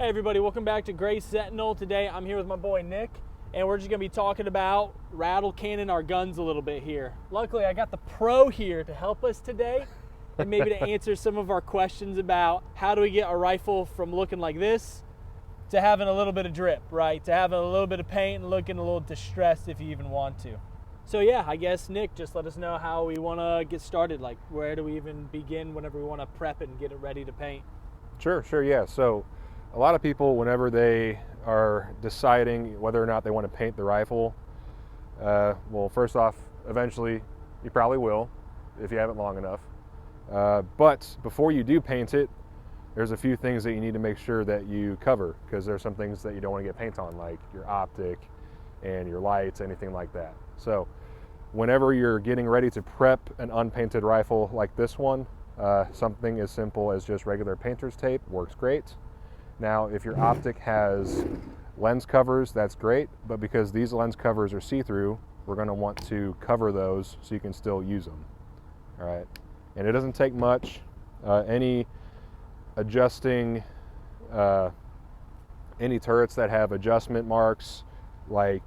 Hey everybody, welcome back to Gray Sentinel. Today I'm here with my boy Nick, and we're just gonna be talking about rattle cannon our guns a little bit here. Luckily I got the pro here to help us today and maybe to answer some of our questions about how do we get a rifle from looking like this to having a little bit of drip, right? To having a little bit of paint and looking a little distressed if you even want to. So yeah, I guess Nick, just let us know how we wanna get started. Like where do we even begin whenever we wanna prep it and get it ready to paint? Sure, yeah. So a lot of people, whenever they are deciding whether or not they want to paint the rifle, well, first off, eventually you probably will if you have it long enough. But before you do paint it, there's a few things that you need to make sure that you cover, because there's some things that you don't want to get paint on, like your optic and your lights, anything like that. So whenever you're getting ready to prep an unpainted rifle like this one, something as simple as just regular painter's tape works great. Now, if your optic has lens covers, that's great, but because these lens covers are see-through, we're going to want to cover those so you can still use them. All right, and it doesn't take much. Any adjusting, any turrets that have adjustment marks, like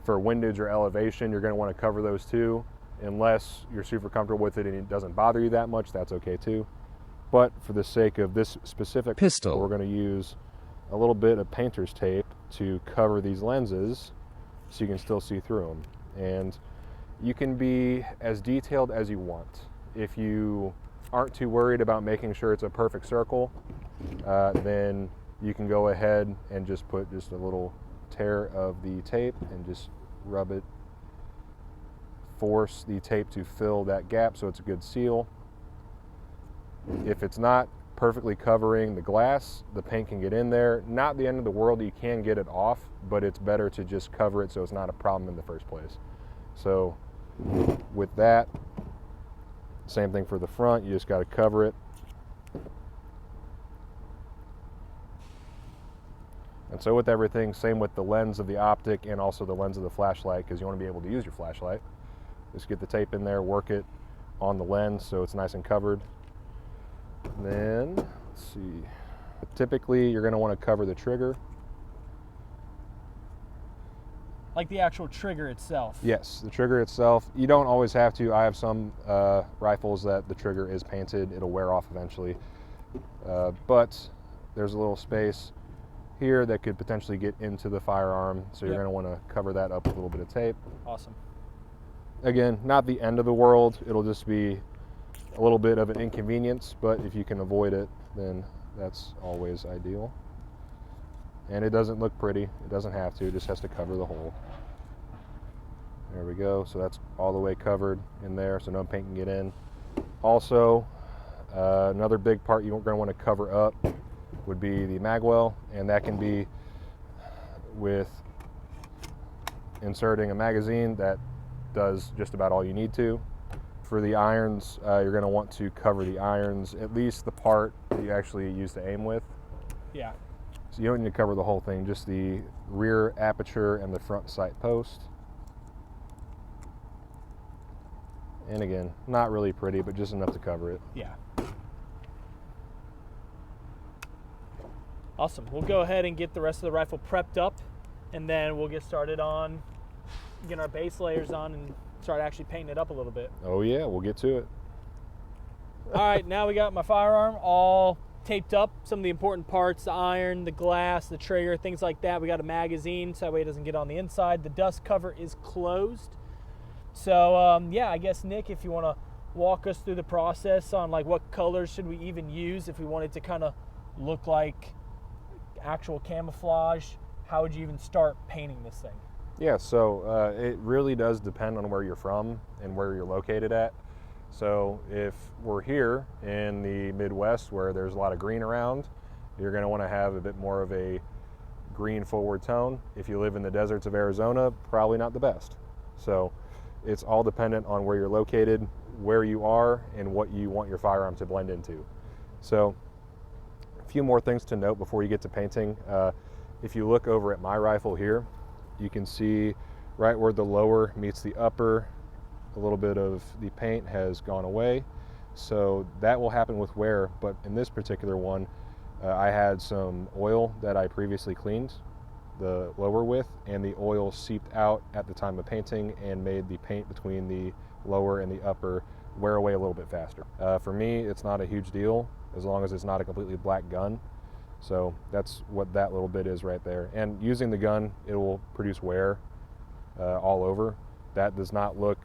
for windage or elevation, you're going to want to cover those too. Unless you're super comfortable with it and it doesn't bother you that much, that's okay too. But for the sake of this specific pistol, we're going to use a little bit of painter's tape to cover these lenses so you can still see through them. And you can be as detailed as you want. If you aren't too worried about making sure it's a perfect circle, then you can go ahead and just put just a little tear of the tape and just rub it, force the tape to fill that gap so it's a good seal. If it's not perfectly covering the glass, the paint can get in there. Not the end of the world, you can get it off, but it's better to just cover it so it's not a problem in the first place. So with that, same thing for the front, you just got to cover it. And so with everything, same with the lens of the optic and also the lens of the flashlight, because you want to be able to use your flashlight. Just get the tape in there, work it on the lens so it's nice and covered. Then, let's see, typically you're going to want to cover the trigger. Like the actual trigger itself? Yes, the trigger itself. You don't always have to. I have some rifles that the trigger is painted. It'll wear off eventually. But there's a little space here that could potentially get into the firearm, so you're going to want to cover that up with a little bit of tape. Awesome. Again, not the end of the world. It'll just be a little bit of an inconvenience, but if you can avoid it, then that's always ideal. And it doesn't look pretty. It doesn't have to. It just has to cover the hole. There we go. So that's all the way covered in there, so no paint can get in. Also, another big part you're going to want to cover up would be the magwell, and that can be with inserting a magazine that does just about all you need to. For the irons, you're going to want to cover the irons, at least the part that you actually use to aim with. Yeah. So you don't need to cover the whole thing, just the rear aperture and the front sight post. And again, not really pretty, but just enough to cover it. Yeah. Awesome. We'll go ahead and get the rest of the rifle prepped up, and then we'll get started on getting our base layers on and start actually painting it up a little bit. Oh yeah, we'll get to it. All right, now we got my firearm all taped up. Some of the important parts, the iron, the glass, the trigger, things like that. We got a magazine so that way it doesn't get on the inside. The dust cover is closed. So yeah, I guess Nick, if you want to walk us through the process on like what colors should we even use if we wanted to kind of look like actual camouflage, how would you even start painting this thing? Yeah, so it really does depend on where you're from and where you're located at. So if we're here in the Midwest where there's a lot of green around, you're going to want to have a bit more of a green forward tone. If you live in the deserts of Arizona, probably not the best. So it's all dependent on where you're located, where you are, and what you want your firearm to blend into. So a few more things to note before you get to painting. If you look over at my rifle here, you can see right where the lower meets the upper, a little bit of the paint has gone away. So that will happen with wear, but in this particular one, I had some oil that I previously cleaned the lower with, and the oil seeped out at the time of painting and made the paint between the lower and the upper wear away a little bit faster. For me, it's not a huge deal as long as it's not a completely black gun. So that's what that little bit is right there. And using the gun, it will produce wear all over. That does not look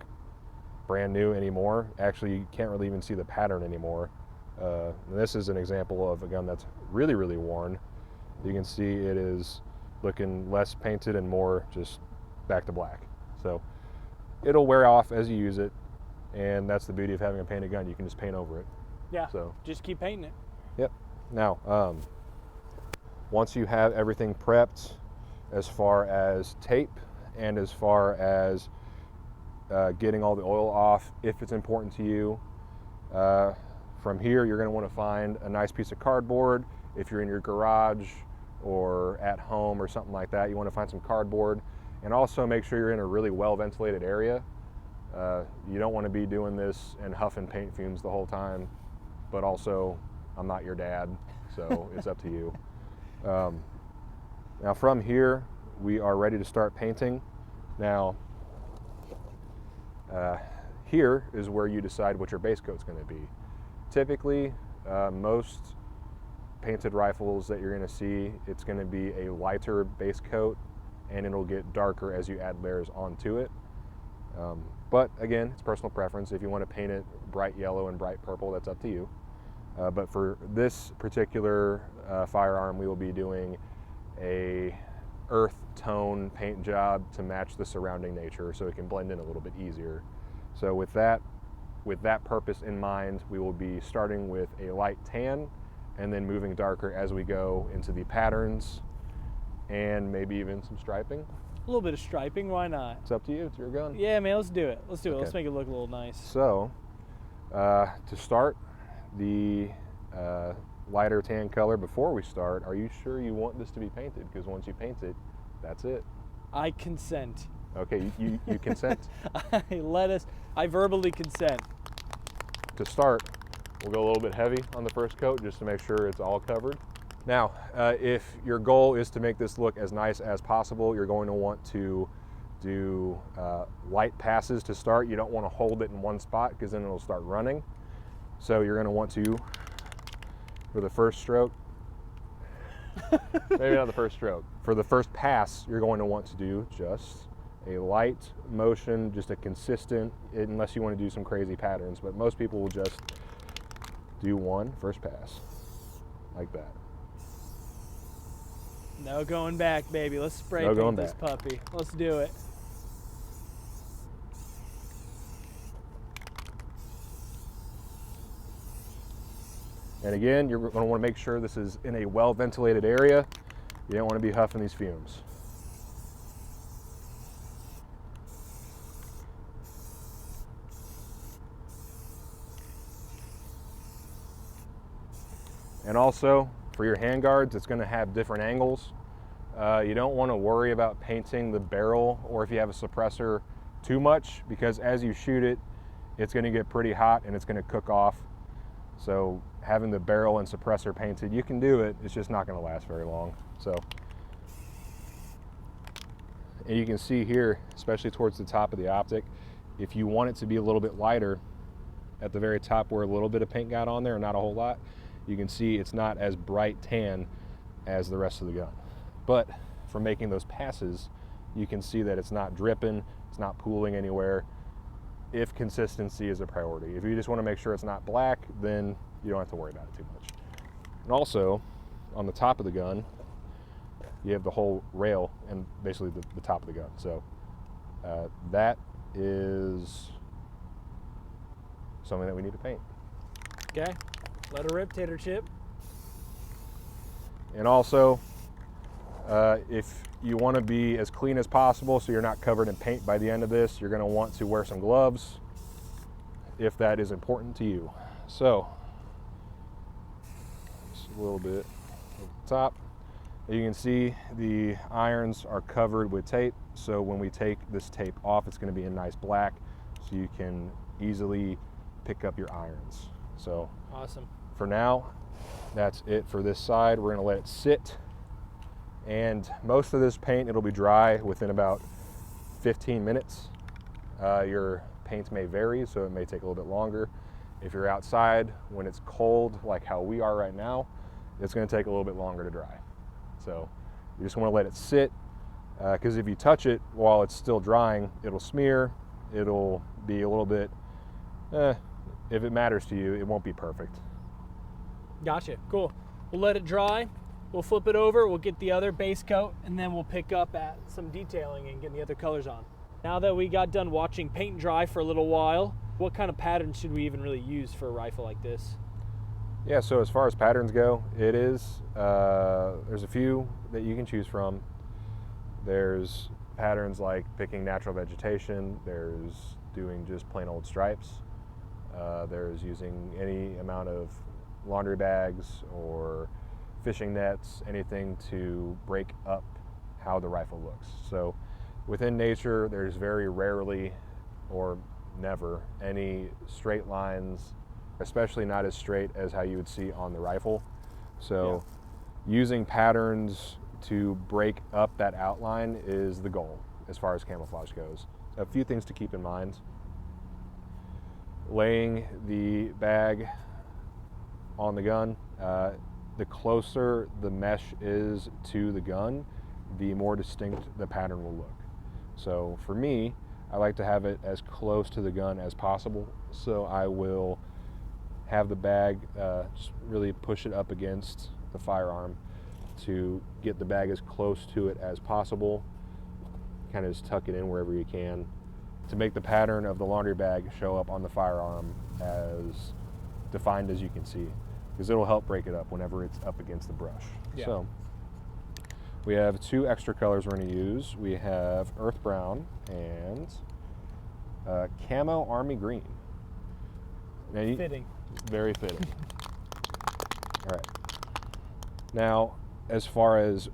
brand new anymore. Actually, you can't really even see the pattern anymore. This is an example of a gun that's really, really worn. You can see it is looking less painted and more just back to black. So it'll wear off as you use it, and that's the beauty of having a painted gun. You can just paint over it. Yeah, so just keep painting it. Yep. Now, once you have everything prepped as far as tape and as far as getting all the oil off, if it's important to you, from here you're going to want to find a nice piece of cardboard. If you're in your garage or at home or something like that, you want to find some cardboard, and also make sure you're in a really well ventilated area. You don't want to be doing this and huffing paint fumes the whole time, but also I'm not your dad, so it's up to you. Now from here we are ready to start painting. Now here is where you decide what your base coat's going to be. Typically, most painted rifles that you're going to see, it's going to be a lighter base coat, and it'll get darker as you add layers onto it. But again, it's personal preference. If you want to paint it bright yellow and bright purple, that's up to you. But for this particular firearm, we will be doing a earth tone paint job to match the surrounding nature so it can blend in a little bit easier. So with that purpose in mind, we will be starting with a light tan and then moving darker as we go into the patterns and maybe even some striping. A little bit of striping, why not? It's up to you, it's your gun. Yeah, man, let's do it. Let's do it. Okay. Let's make it look a little nice. So, to start the lighter tan color, before we start, are you sure you want this to be painted? Because once you paint it, that's it. I consent. Okay, you consent? I verbally consent. To start, we'll go a little bit heavy on the first coat just to make sure it's all covered. Now, if your goal is to make this look as nice as possible, you're going to want to do light passes to start. You don't want to hold it in one spot because then it'll start running. So you're going to want to, for the first stroke, maybe not the first stroke, for the first pass, you're going to want to do just a light motion, just a consistent, unless you want to do some crazy patterns, but most people will just do one first pass, like that. No going back, baby. Let's spray No paint going this back. puppy. Let's do it. And again, you're going to want to make sure this is in a well-ventilated area. You don't want to be huffing these fumes. And also, for your handguards, it's going to have different angles. You don't want to worry about painting the barrel, or if you have a suppressor, too much, because as you shoot it, it's going to get pretty hot and it's going to cook off. So having the barrel and suppressor painted, you can do it, it's just not going to last very long. So, and you can see here, especially towards the top of the optic, if you want it to be a little bit lighter, at the very top where a little bit of paint got on there and not a whole lot, you can see it's not as bright tan as the rest of the gun. But from making those passes, you can see that it's not dripping, it's not pooling anywhere, if consistency is a priority. If you just want to make sure it's not black, then you don't have to worry about it too much. And also, on the top of the gun, you have the whole rail and basically the top of the gun. So that is something that we need to paint. Okay, let her rip, Tater Chip. And also, if you want to be as clean as possible so you're not covered in paint by the end of this, you're going to want to wear some gloves if that is important to you. So, just a little bit at the top. You can see the irons are covered with tape, so when we take this tape off, it's going to be in nice black, so you can easily pick up your irons. So Awesome. for now, That's it for this side. We're gonna let it sit. And most of this paint, it'll be dry within about 15 minutes. Your paints may vary, so it may take a little bit longer. If you're outside when it's cold, like how we are right now, it's gonna take a little bit longer to dry. So you just wanna let it sit, because if you touch it while it's still drying, it'll smear, it'll be a little bit, if it matters to you, it won't be perfect. Gotcha, cool. We'll let it dry, we'll flip it over, we'll get the other base coat, and then we'll pick up at some detailing and get the other colors on. Now that we got done watching paint dry for a little while, what kind of pattern should we even really use for a rifle like this? Yeah, so as far as patterns go, it is, there's a few that you can choose from. There's patterns like picking natural vegetation, there's doing just plain old stripes, there's using any amount of laundry bags or fishing nets, anything to break up how the rifle looks. So within nature, there's very rarely or never any straight lines, especially not as straight as how you would see on the rifle. So using patterns to break up that outline is the goal as far as camouflage goes. A few things to keep in mind. Laying the bag on the gun, the closer the mesh is to the gun, the more distinct the pattern will look. So for me, I like to have it as close to the gun as possible. So I will have the bag just really push it up against the firearm to get the bag as close to it as possible. Kind of just tuck it in wherever you can to make the pattern of the laundry bag show up on the firearm as defined as you can see, because it'll help break it up whenever it's up against the brush. Yeah. So we have two extra colors we're going to use. We have earth brown and camo army green. Now Fitting. Very fitting. All right. Now, as far as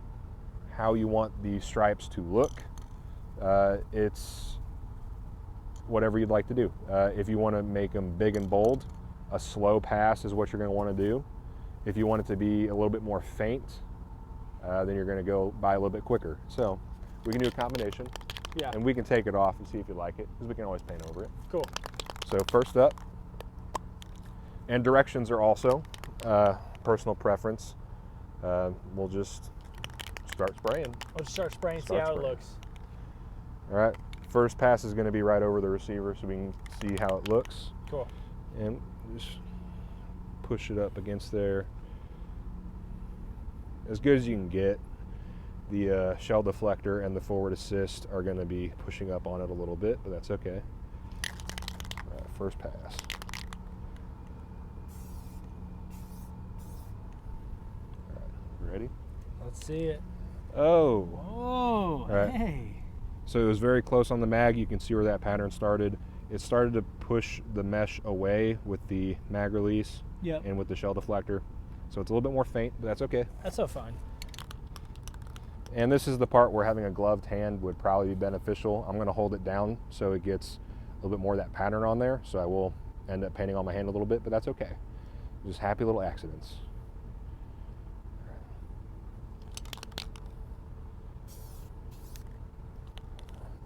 how you want the stripes to look, it's whatever you'd like to do. If you want to make them big and bold, a slow pass is what you're going to want to do. If you want it to be a little bit more faint, then you're going to go by a little bit quicker. So we can do a combination. Yeah. And we can take it off and see if you like it, because we can always paint over it. Cool. So first up, and directions are also personal preference. We'll just start spraying. We'll just start spraying, see Start how spraying. it looks. All right, first pass is going to be right over the receiver so we can see how it looks. Cool. And just push it up against there as good as you can get. The shell deflector and the forward assist are going to be pushing up on it a little bit, but that's okay. All right, first pass. All right, ready? Let's see it. Oh. Oh, right. hey. So it was very close on the mag. You can see where that pattern started. It started to push the mesh away with the mag release and with the shell deflector. So it's a little bit more faint, but that's okay. That's so fine. And this is the part where having a gloved hand would probably be beneficial. I'm going to hold it down so it gets a little bit more of that pattern on there. So I will end up painting on my hand a little bit, but that's okay. Just happy little accidents.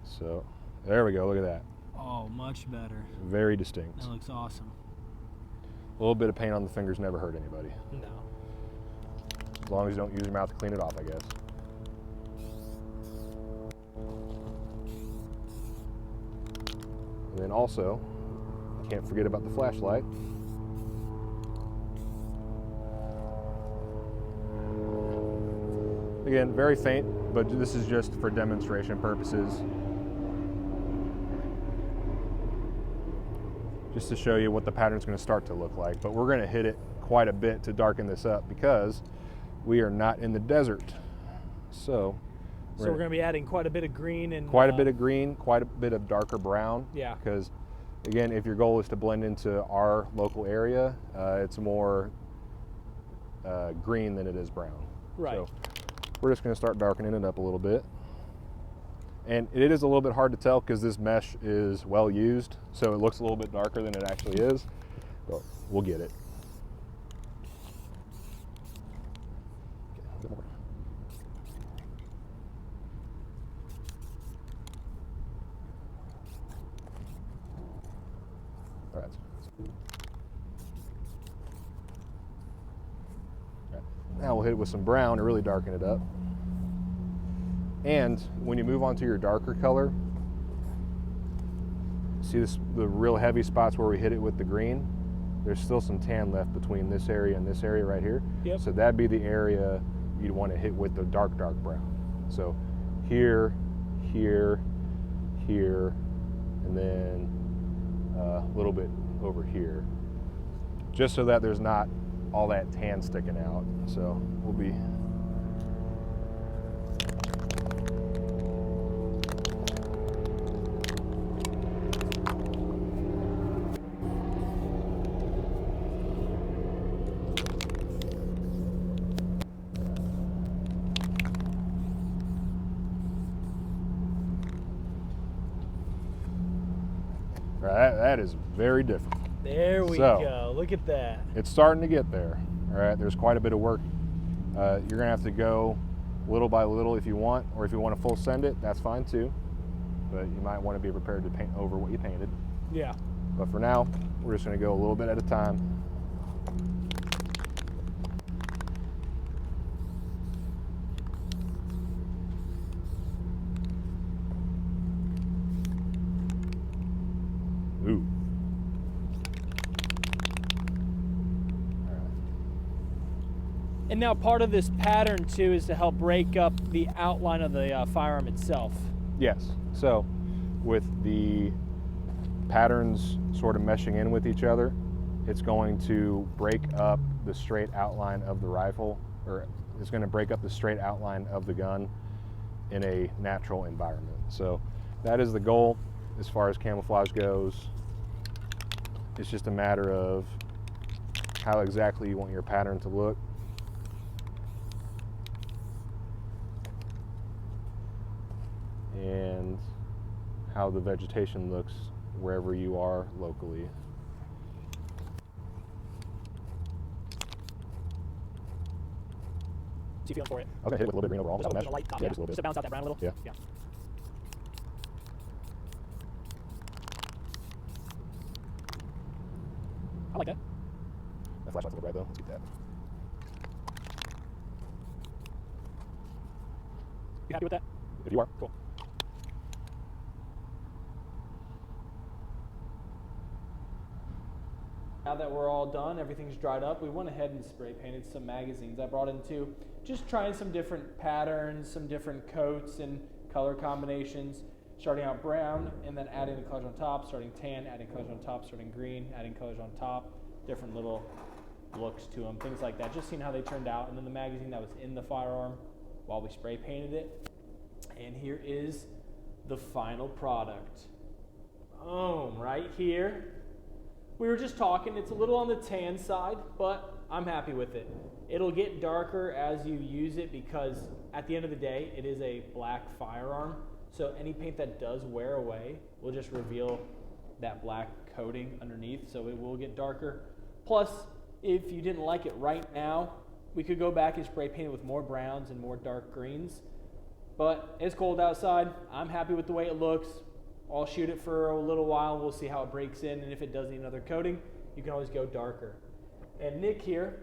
So there we go, look at that. Oh, much better. Very distinct. That looks awesome. A little bit of paint on the fingers never hurt anybody. No. As long as you don't use your mouth to clean it off, I guess. And then also, can't forget about the flashlight. Again, very faint, but this is just for demonstration purposes. Just to show you what the pattern's going to start to look like. But we're going to hit it quite a bit to darken this up because we are not in the desert. So we're going to be adding quite a bit of green and quite a bit of green, quite a bit of darker brown. Yeah. Because again, if your goal is to blend into our local area, it's more green than it is brown. Right. So we're just going to start darkening it up a little bit. And it is a little bit hard to tell because this mesh is well used, so it looks a little bit darker than it actually is, but we'll get it. All right. Now we'll hit it with some brown to really darken it up. And when you move on to your darker color, see this, the real heavy spots where we hit it with the green? There's still some tan left between this area and this area right here. Yep. So that'd be the area you'd want to hit with the dark brown. So here, here, here, and then a little bit over here. Just so that there's not all that tan sticking out. So we'll be that is very different. There we go. Look at that. It's starting to get there. All right, there's quite a bit of work. You're gonna have to go little by little if you want, or if you want to full send it, that's fine too. But you might want to be prepared to paint over what you painted. Yeah. But for now, we're just gonna go a little bit at a time. Ooh. And now part of this pattern too is to help break up the outline of the firearm itself. Yes, so with the patterns sort of meshing in with each other, it's going to break up the straight outline of the rifle, or it's going to break up the straight outline of the gun in a natural environment. So that is the goal as far as camouflage goes. It's just a matter of how exactly you want your pattern to look. And how the vegetation looks wherever you are locally. So you feeling for it? I'm gonna hit it with a little bit of green overall. Just a light top, yeah, just a little bit. Just to balance out that brown a little? Yeah. I like that. That flashlight's a little bright though. Let's get that. You happy with that? If you are. Cool. Now that we're all done, everything's dried up, we went ahead and spray painted some magazines. I brought in two, just trying some different patterns, some different coats and color combinations, starting out brown and then adding the colors on top, starting tan, adding colors on top, starting green, adding colors on top, different little looks to them, things like that, just seeing how they turned out. And then the magazine that was in the firearm while we spray painted it. And here is the final product. Boom, right here. We were just talking, it's a little on the tan side, but I'm happy with it. It'll get darker as you use it because at the end of the day, it is a black firearm. So any paint that does wear away will just reveal that black coating underneath, so it will get darker. Plus, if you didn't like it right now, we could go back and spray paint it with more browns and more dark greens. But it's cold outside. I'm happy with the way it looks. I'll shoot it for a little while. We'll see how it breaks in, and if it does need another coating, you can always go darker. And Nick here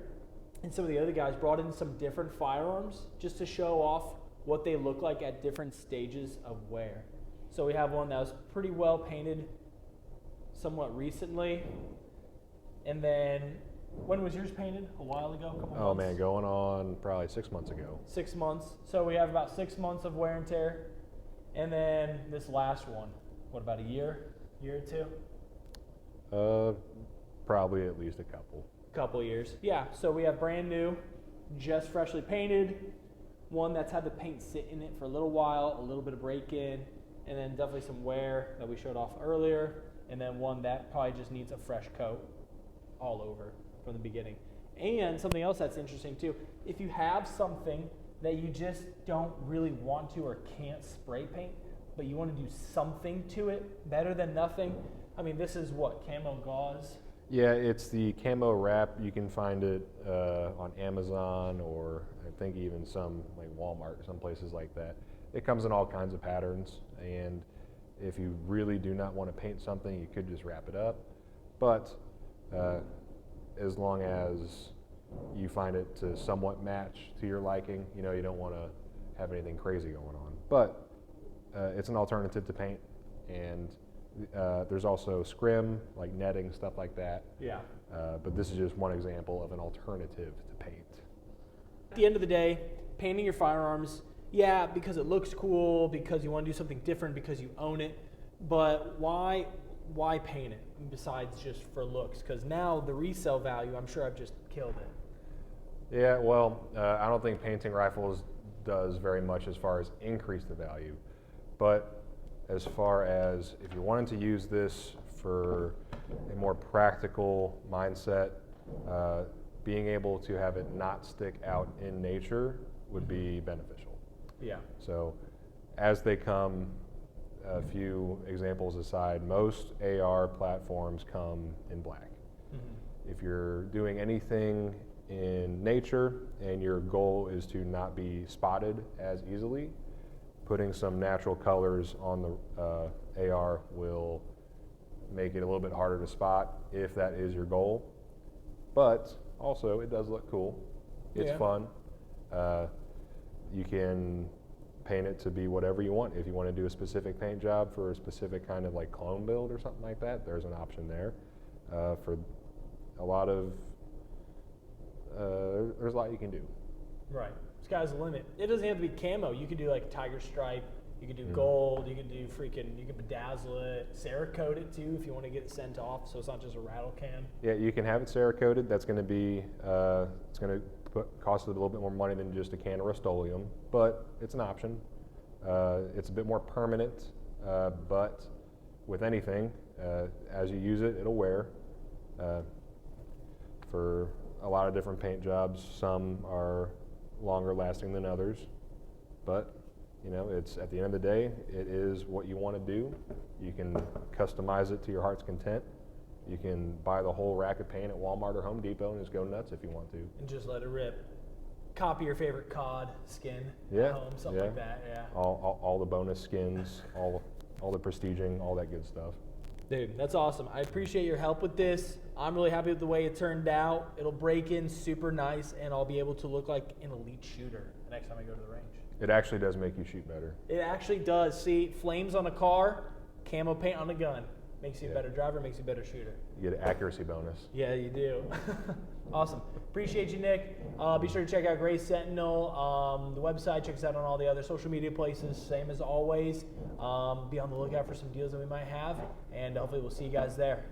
and some of the other guys brought in some different firearms just to show off what they look like at different stages of wear. So we have one that was pretty well painted somewhat recently. And then, when was yours painted? A while ago? A couple months? Man, going on probably 6 months ago. 6 months. So we have about 6 months of wear and tear. And then this last one, what, about a year or two? Probably at least a couple years. Yeah, so we have brand new, just freshly painted, one that's had the paint sit in it for a little while, a little bit of break-in, and then definitely some wear that we showed off earlier, and then one that probably just needs a fresh coat all over from the beginning. And something else that's interesting too, if you have something that you just don't really want to or can't spray paint, but you want to do something to it better than nothing, I mean, this is what, camo gauze? Yeah, it's the camo wrap. You can find it on Amazon, or I think even some like Walmart, some places like that. It comes in all kinds of patterns, and if you really do not want to paint something, you could just wrap it up. but as long as you find it to somewhat match to your liking, you don't want to have anything crazy going on. But it's an alternative to paint, and there's also scrim, like netting, stuff like that. Yeah. But this is just one example of an alternative to paint. At the end of the day, painting your firearms, yeah, because it looks cool, because you want to do something different, because you own it. But why paint it besides just for looks? Because now the resale value, I'm sure I've just killed it. Yeah, well, I don't think painting rifles does very much as far as increase the value. But as far as if you're wanting to use this for a more practical mindset, being able to have it not stick out in nature would be beneficial. Yeah. So as they come, a few examples aside, most AR platforms come in black. Mm-hmm. If you're doing anything in nature and your goal is to not be spotted as easily, putting some natural colors on the AR will make it a little bit harder to spot if that is your goal. But also, it does look cool. It's fun. You can paint it to be whatever you want. If you want to do a specific paint job for a specific kind of like clone build or something like that, there's an option there. For a lot of, there's a lot you can do. Right. Sky's the limit. It doesn't have to be camo. You could do like tiger stripe. You could do gold. You could do you could bedazzle it, Cerakote it too if you want to get it sent off, so it's not just a rattle can. Yeah, you can have it Cerakoted. That's going to be, it's going to cost a little bit more money than just a can of Rust-Oleum, but it's an option. It's a bit more permanent, but with anything, as you use it, it'll wear. For a lot of different paint jobs, some are longer lasting than others, but it's at the end of the day, it is what you want to do. You can customize it to your heart's content. You can buy the whole rack of paint at Walmart or Home Depot and just go nuts if you want to. And just let it rip. Copy your favorite COD skin at home, something like that. Yeah. All the bonus skins, all the prestiging, all that good stuff. Dude, that's awesome. I appreciate your help with this. I'm really happy with the way it turned out. It'll break in super nice, and I'll be able to look like an elite shooter the next time I go to the range. It actually does make you shoot better. It actually does. See, flames on a car, camo paint on a gun. Makes you a better driver, makes you a better shooter. You get an accuracy bonus. Yeah, you do. Awesome. Appreciate you, Nick. Be sure to check out Gray Sentinel, the website. Check us out on all the other social media places. Same as always. Be on the lookout for some deals that we might have, and hopefully we'll see you guys there.